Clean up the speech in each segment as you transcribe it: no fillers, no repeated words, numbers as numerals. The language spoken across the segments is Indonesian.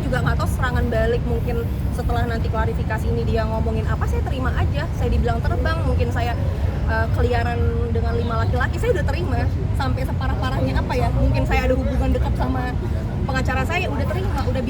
juga nggak tahu serangan balik, mungkin setelah nanti klarifikasi ini dia ngomongin apa, saya terima aja. Saya dibilang terbang, mungkin saya keliaran dengan 5 laki-laki, saya udah terima. Sampai separah-parahnya apa ya, mungkin saya ada hubungan dekat sama pengacara saya, udah terima, udah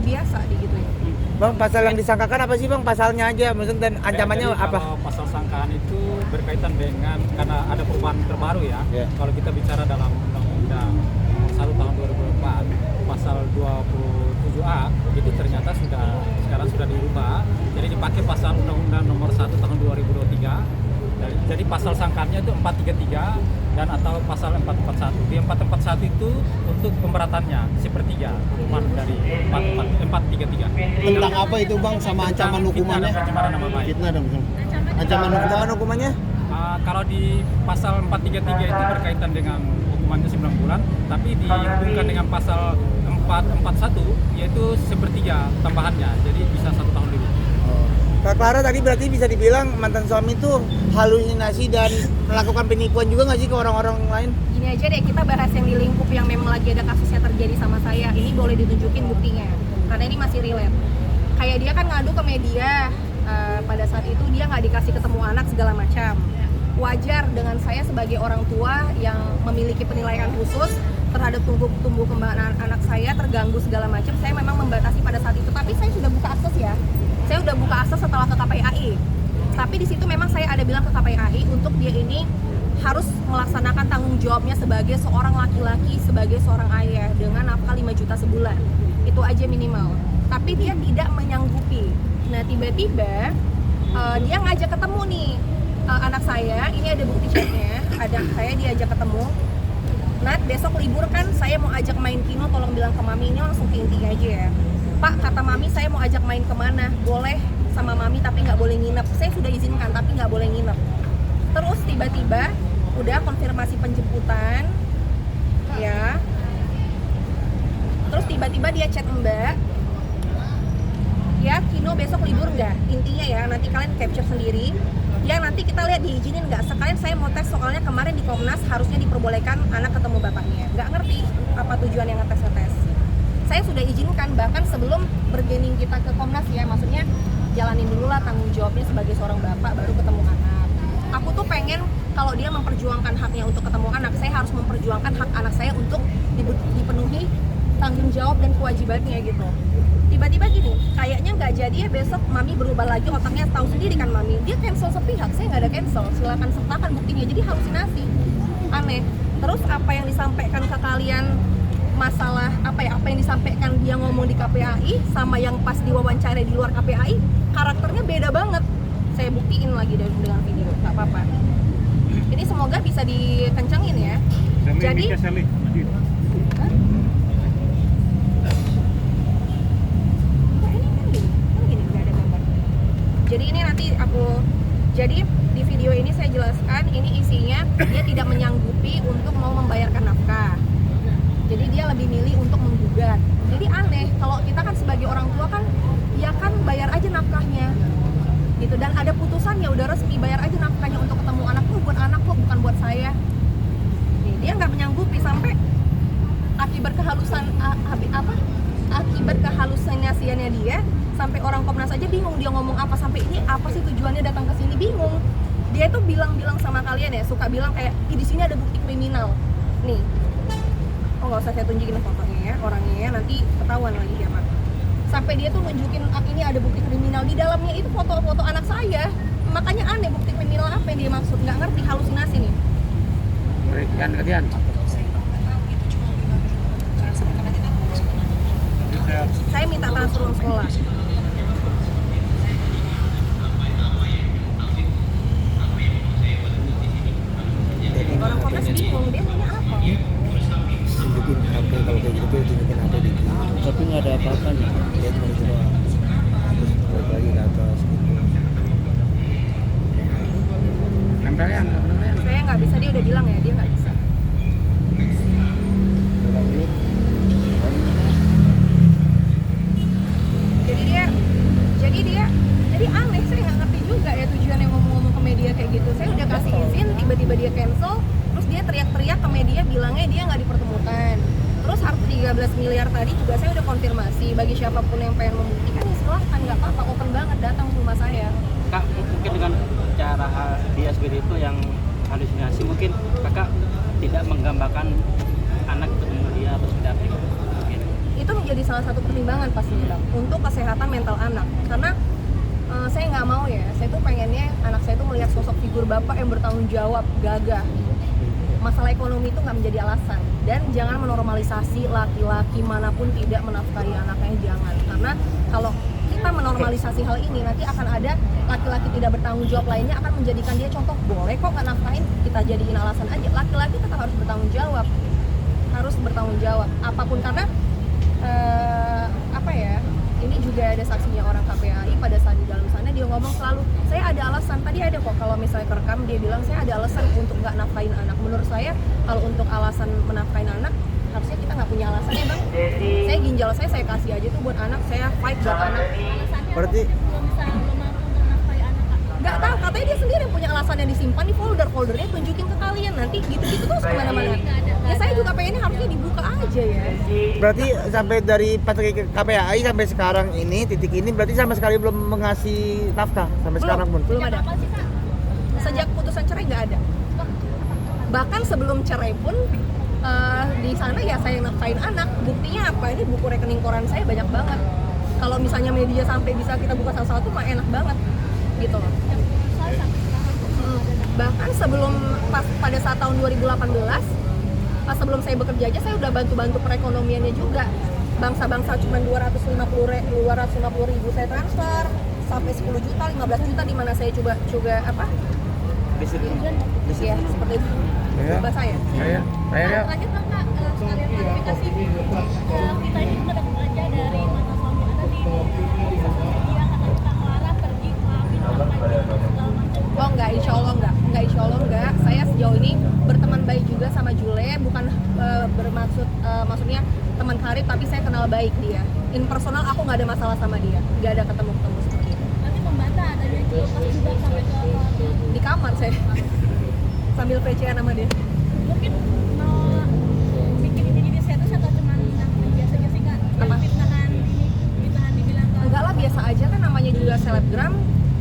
biasa digituin. Bang, pasal yang disangkakan apa sih Bang? Pasalnya aja, maksudnya dan ancamannya jadi apa? Kalau pasal sangkaan itu berkaitan dengan, karena ada perubahan terbaru ya. Yeah. Kalau kita bicara dalam Undang-Undang Nomor 1 Tahun 2004, pasal 27A itu ternyata sekarang sudah dirubah. Jadi dipakai pasal Undang-Undang Nomor 1 Tahun 2023. Jadi pasal sangkaannya itu 433 dan atau pasal 441. Di 441 itu untuk pemberatannya sepertiga hukuman dari 433. Tentang apa itu Bang, sama ancaman hukumannya? Pencemaran nama baik. Fitnah dong. Ancaman Hukumannya? Kalau di pasal 433 itu berkaitan dengan hukumannya 9 bulan, tapi dihubungkan dengan pasal 441 yaitu sepertiga tambahannya, jadi bisa 1 tahun lebih. Kak Clara tadi berarti bisa dibilang mantan suami itu halusinasi dan melakukan penipuan juga nggak sih ke orang-orang lain? Gini aja deh, kita bahas yang di lingkup yang memang lagi ada kasusnya terjadi sama saya. Ini boleh ditunjukin buktinya, karena ini masih relate. Kayak dia kan ngadu ke media, pada saat itu dia nggak dikasih ketemu anak segala macam. Wajar dengan saya sebagai orang tua yang memiliki penilaian khusus terhadap tumbuh kembang anak saya terganggu segala macam, saya memang membatasi pada saat itu. Tapi saya sudah buka akses ya. Saya udah buka akses setelah ke KPAI. Tapi di situ memang saya ada bilang ke KPAI untuk dia ini harus melaksanakan tanggung jawabnya sebagai seorang laki-laki, sebagai seorang ayah dengan nafkah 5 juta sebulan. Itu aja minimal. Tapi dia tidak menyanggupi. Nah, tiba-tiba dia ngajak ketemu nih anak saya. Ini ada bukti chatnya. Ada saya diajak ketemu. Nat, besok libur kan, saya mau ajak main kino, tolong bilang ke mami. Ini langsung ke intinya aja ya. Pak, kata mami saya mau ajak main kemana? Boleh sama mami tapi nggak boleh nginep. Saya sudah izinkan tapi nggak boleh nginep. Terus tiba-tiba udah konfirmasi penjemputan, ya. Terus tiba-tiba dia chat Mbak, ya kino besok libur nggak? Intinya ya, nanti kalian capture sendiri. Ya nanti kita lihat diizinin nggak. Sekalian saya mau tes, soalnya kemarin di Komnas harusnya diperbolehkan anak ketemu bapaknya. Nggak ngerti apa tujuan yang ngetes-ngetes. Saya sudah izinkan bahkan sebelum bergening kita ke Komnas ya, maksudnya jalanin dulu lah tanggung jawabnya sebagai seorang bapak baru ketemu anak. Aku tuh pengen kalau dia memperjuangkan haknya untuk ketemu anak, saya harus memperjuangkan hak anak saya untuk dipenuhi tanggung jawab dan kewajibannya gitu. Tiba-tiba gini, kayaknya nggak jadi ya, besok mami berubah lagi, otaknya tahu sendiri kan mami, dia cancel sepihak, saya nggak ada cancel, silakan sertakan buktinya, jadi halusinasi, aneh. Terus apa yang disampaikan ke kalian, masalah apa yang disampaikan dia ngomong di KPAI sama yang pas diwawancara di luar KPAI, karakternya beda banget. Saya buktiin lagi dengan video, nggak apa-apa. Ini semoga bisa dikencengin ya. Jadi jadi ini nanti jadi di video ini saya jelaskan, ini isinya dia tidak menyanggupi untuk mau membayarkan nafkah. Jadi dia lebih milih untuk menggugat. Jadi aneh, kalau kita kan sebagai orang tua kan, ya kan bayar aja nafkahnya gitu. Dan ada putusannya, udah resmi, bayar aja nafkahnya untuk ketemu anakku, buat anakku, bukan buat saya. Nih, dia nggak menyanggupi sampai akibat kehalusinasiannya dia, sampai orang Komnas aja bingung dia ngomong apa, sampai ini apa sih tujuannya datang ke sini, bingung. Dia tuh bilang sama kalian ya, suka bilang kayak di sini ada bukti kriminal. Nih. Oh, nggak usah saya tunjukin fotonya ya, orangnya ya, nanti ketahuan lagi ya Pak. Sampai dia tuh nunjukin ini ada bukti kriminal, di dalamnya itu foto-foto anak saya. Makanya aneh, bukti kriminal apa yang dia maksud, nggak ngerti, halusinasi nih. Berikan kerjaan. Saya minta transfer uang sekolah. Orang Komnas bingung, dia maunya apa? Tunjukin HP, kalau kayak gitu tunjukin HP dikit. Tapi nggak ada apa-apanya. Ya cuma itu doang. Terus balik lagi ke atas gitu. Nempel ya? Saya nggak bisa, dia udah bilang ya, dia nggak bisa. Jadi aneh, saya nggak ngerti juga ya tujuannya ngomong-ngomong ke media kayak gitu. Saya udah kasih izin, tiba-tiba dia cancel, terus dia teriak-teriak ke media bilangnya dia nggak dipertemukan. Terus harta 13 miliar tadi juga saya udah konfirmasi, bagi siapapun yang pengen membuktikan ya silahkan, nggak apa-apa, open banget datang ke rumah saya. Kak, mungkin dengan cara di SBD itu yang halusinasi, mungkin kakak tidak menggambarkan anak ketemu dia atau seperti apa mungkin. Itu menjadi salah satu pertimbangan pastinya Bang, untuk kesehatan mental anak. Karena saya nggak mau ya, saya tuh pengennya anak saya tuh melihat sosok figur bapak yang bertanggung jawab, gagah. Masalah ekonomi itu nggak menjadi alasan. Dan jangan menormalisasi laki-laki manapun tidak menafkahi anaknya, jangan. Karena kalau kita menormalisasi hal ini, nanti akan ada laki-laki tidak bertanggung jawab lainnya akan menjadikan dia contoh. Boleh kok nggak nafkahin, kita jadiin alasan aja. Laki-laki tetap harus bertanggung jawab, harus bertanggung jawab apapun. Karena apa ya, ini juga ada saksinya orang KPAI pada saat di dalam sana, dia ngomong selalu, saya ada alasan. Tadi ada kok kalau misalnya kerekam, dia bilang saya ada alasan untuk nggak nafkahin anak. Menurut saya kalau untuk alasan menafkahin anak, harusnya kita nggak punya alasan ya Bang. Saya ginjal saya kasih aja tuh buat anak, saya fight buat anak. Berarti Nggak tahu, katanya dia sendiri yang punya alasan yang disimpan di foldernya, tunjukin ke kalian, nanti gitu-gitu terus kemana-mana. Ya saya juga pengennya harusnya dibuka aja ya. berarti sampai dari pas KPAI sampai sekarang ini, titik ini berarti sama sekali belum mengasih nafkah sampai sekarang pun. Belum ada. Sejak putusan cerai nggak ada. Bahkan sebelum cerai pun di sana ya saya nafkahin anak. Buktinya apa? Ini buku rekening koran saya banyak banget. Kalau misalnya media sampai bisa kita buka satu-satu mah enak banget gitu loh. Bahkan sebelum pada saat tahun 2018, pas sebelum saya bekerja aja saya udah bantu-bantu perekonomiannya juga. Bangsa-bangsa cuma 250 ribu saya transfer sampai 10 juta, 15 juta, di mana saya juga apa? Ya, seperti itu. Ya. Coba saya. Saya Lanjut Bang, Kak, sekalian klarifikasi, kita ini juga dapat belajar dari mantan suami Anda di dia kata kita melarang pergi maafin apa segala macam. Oh enggak, insya Allah enggak. Saya sejauh ini berteman baik juga sama Jule, bukan bermaksud maksudnya teman karib, tapi saya kenal baik dia. In personal aku nggak ada masalah sama dia, nggak ada ketemu seperti itu. Nanti membantah adanya ciuman juga sampai ke Di kamar saya sambil PC-an sama dia. mungkin mau bikin ini jadi status atau cuma biasa aja sih Kak? Apa? Fitnahan dibilang ke Enggak lah, biasa aja kan, namanya juga selebgram,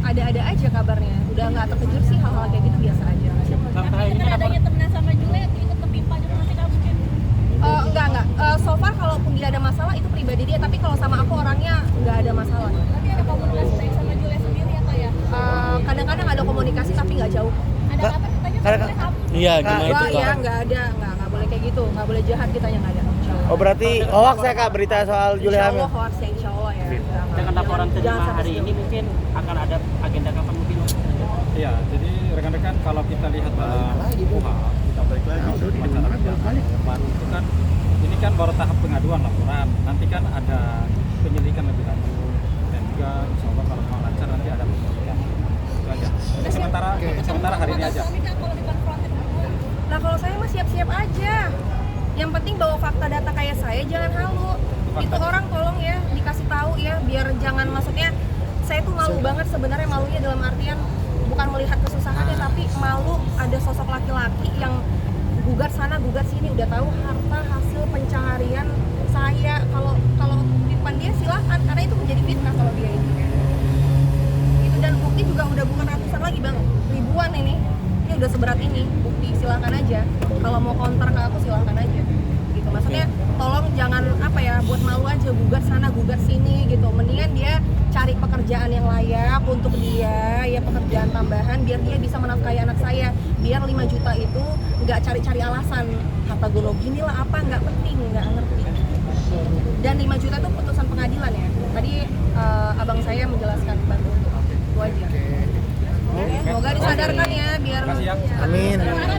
ada-ada aja kabarnya. Udah nggak terkejut sih hal-hal kayak gitu, biasa aja. tapi dengan adanya temenan sama Jule ikut tertimpa juga nanti Kak mungkin. Enggak. So far kalaupun dia ada masalah itu pribadi dia, tapi kalau sama aku orangnya nggak ada masalah. Tapi ada komunikasi baik sama Jule sendiri atau ya? Kadang-kadang ada komunikasi tapi nggak jauh. Ada kabar katanya Karena- boleh kabur. Iya, gimana itu Ya Kak? nggak ada, nggak boleh kayak gitu, nggak boleh jahat, kitanya nggak ada. Insyaallah. Oh berarti hoax ya Kak berita soal Jule Insya hamil. Allah hoax ya, insya Allah ya. Dengan laporan Jangan terima sampai hari sejauh ini mungkin akan ada agenda kapan mungkin? Iya, jadi rekan-rekan kalau kita lihat dalam KUHP, kita balik lagi acara yang baru itu kan, ini kan baru tahap pengaduan laporan. Nanti kan ada penyelidikan lebih lanjut dan juga insya Allah kalau mau lancar nanti ada penyidikan. Itu aja. Jadi sementara hari ini aja. Suami Kak kalau dikonfrontir Nah kalau saya mah siap-siap aja. Yang penting bawa fakta data kayak saya, jangan halu. Itu orang tolong ya dikasih tahu ya, biar jangan, maksudnya saya tuh malu banget sebenarnya. Malunya dalam artian bukan melihat kesusahannya, tapi malu ada sosok laki-laki yang gugat sana gugat sini, udah tahu harta hasil pencaharian saya. Kalau depan dia silahkan, karena itu menjadi fitnah kalau dia itu. Dan bukti juga udah bukan ratusan lagi Bang, ribuan ini udah seberat ini, bukti silahkan aja. Kalau mau counter ke aku silahkan aja gitu. Maksudnya tolong jangan apa ya, buat malu aja, gugat sana gugat sini gitu. Mendingan dia cari pekerjaan yang layak untuk dia ya, pekerjaan tambahan biar dia bisa menafkahi anak saya. Biar 5 juta itu nggak cari-cari alasan kata gunung gini lah apa, nggak penting, nggak ngerti. Dan 5 juta itu putusan pengadilan ya. Tadi abang saya menjelaskan, bantu itu aja. Semoga disadarkan ya, biar Terima kasih ya. Amin. Sekarang